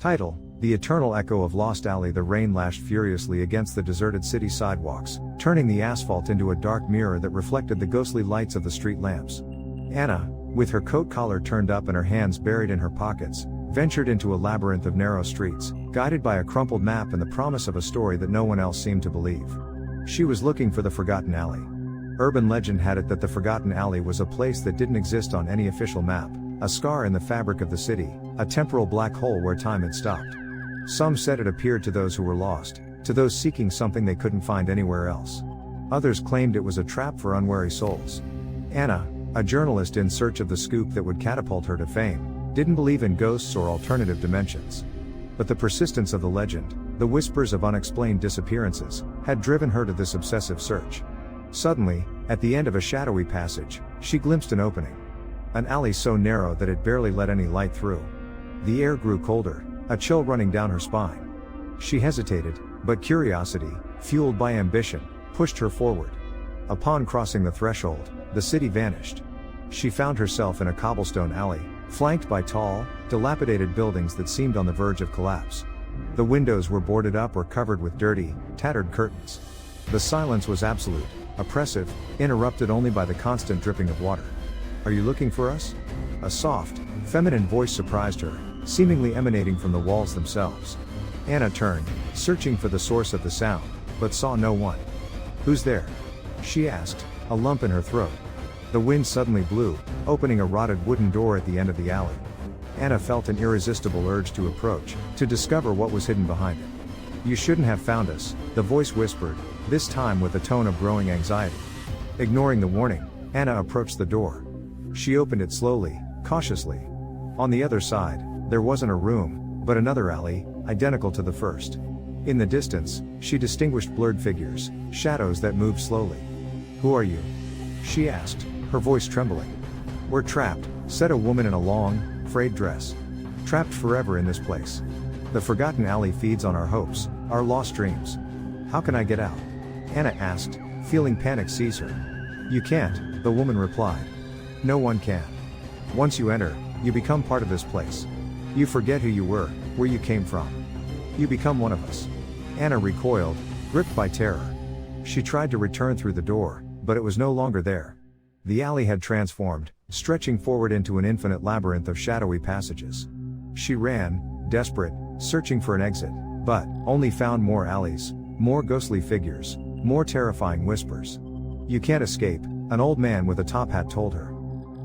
Title: The Eternal Echo of Lost Alley. The rain lashed furiously against the deserted city sidewalks, turning the asphalt into a dark mirror that reflected the ghostly lights of the street lamps. Anna, with her coat collar turned up and her hands buried in her pockets, ventured into a labyrinth of narrow streets, guided by a crumpled map and the promise of a story that no one else seemed to believe. She was looking for the Forgotten Alley. Urban legend had it that the Forgotten Alley was a place that didn't exist on any official map, a scar in the fabric of the city, a temporal black hole where time had stopped. Some said it appeared to those who were lost, to those seeking something they couldn't find anywhere else. Others claimed it was a trap for unwary souls. Anna, a journalist in search of the scoop that would catapult her to fame, didn't believe in ghosts or alternative dimensions. But the persistence of the legend, the whispers of unexplained disappearances, had driven her to this obsessive search. Suddenly, at the end of a shadowy passage, she glimpsed an opening. An alley so narrow that it barely let any light through. The air grew colder, a chill running down her spine. She hesitated, but curiosity, fueled by ambition, pushed her forward. Upon crossing the threshold, the city vanished. She found herself in a cobblestone alley, flanked by tall, dilapidated buildings that seemed on the verge of collapse. The windows were boarded up or covered with dirty, tattered curtains. The silence was absolute, oppressive, interrupted only by the constant dripping of water. "Are you looking for us?" A soft, feminine voice surprised her, seemingly emanating from the walls themselves. Anna turned, searching for the source of the sound, but saw no one. "Who's there?" she asked, a lump in her throat. The wind suddenly blew, opening a rotted wooden door at the end of the alley. Anna felt an irresistible urge to approach, to discover what was hidden behind it. "You shouldn't have found us," the voice whispered, this time with a tone of growing anxiety. Ignoring the warning, Anna approached the door. She opened it slowly, cautiously. On the other side, there wasn't a room, but another alley, identical to the first. In the distance, she distinguished blurred figures, shadows that moved slowly. "Who are you?" she asked, her voice trembling. "We're trapped," said a woman in a long, frayed dress. "Trapped forever in this place. The Forgotten Alley feeds on our hopes, our lost dreams. How can I get out?" Anna asked, feeling panic seize her. "You can't," the woman replied. "No one can. Once you enter, you become part of this place. You forget who you were, where you came from. You become one of us." Anna recoiled, gripped by terror. She tried to return through the door, but it was no longer there. The alley had transformed, stretching forward into an infinite labyrinth of shadowy passages. She ran, desperate, searching for an exit, but only found more alleys, more ghostly figures, more terrifying whispers. "You can't escape," an old man with a top hat told her.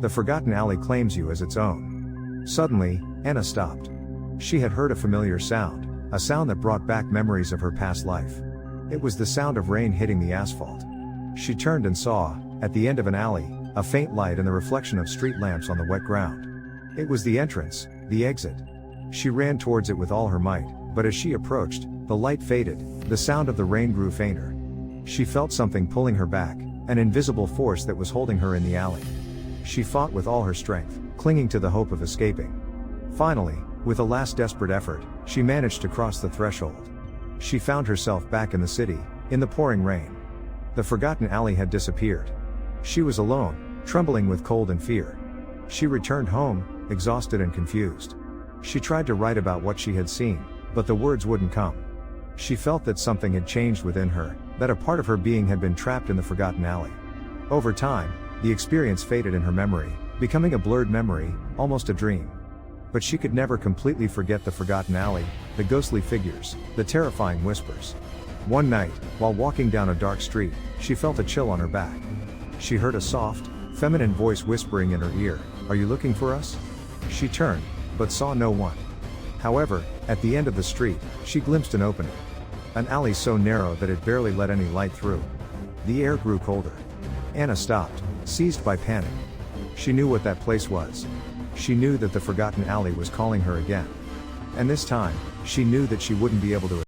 "The Forgotten Alley claims you as its own." Suddenly, Anna stopped. She had heard a familiar sound, a sound that brought back memories of her past life. It was the sound of rain hitting the asphalt. She turned and saw, at the end of an alley, a faint light and the reflection of street lamps on the wet ground. It was the entrance, the exit. She ran towards it with all her might, but as she approached, the light faded, the sound of the rain grew fainter. She felt something pulling her back, an invisible force that was holding her in the alley. She fought with all her strength, clinging to the hope of escaping. Finally, with a last desperate effort, she managed to cross the threshold. She found herself back in the city, in the pouring rain. The Forgotten Alley had disappeared. She was alone, trembling with cold and fear. She returned home, exhausted and confused. She tried to write about what she had seen, but the words wouldn't come. She felt that something had changed within her, that a part of her being had been trapped in the Forgotten Alley. Over time, the experience faded in her memory, becoming a blurred memory, almost a dream. But she could never completely forget the Forgotten Alley, the ghostly figures, the terrifying whispers. One night, while walking down a dark street, she felt a chill on her back. She heard a soft, feminine voice whispering in her ear, "Are you looking for us?" She turned, but saw no one. However, at the end of the street, she glimpsed an opening. An alley so narrow that it barely let any light through. The air grew colder. Anna stopped, seized by panic. She knew what that place was. She knew that the Forgotten Alley was calling her again. And this time, she knew that she wouldn't be able to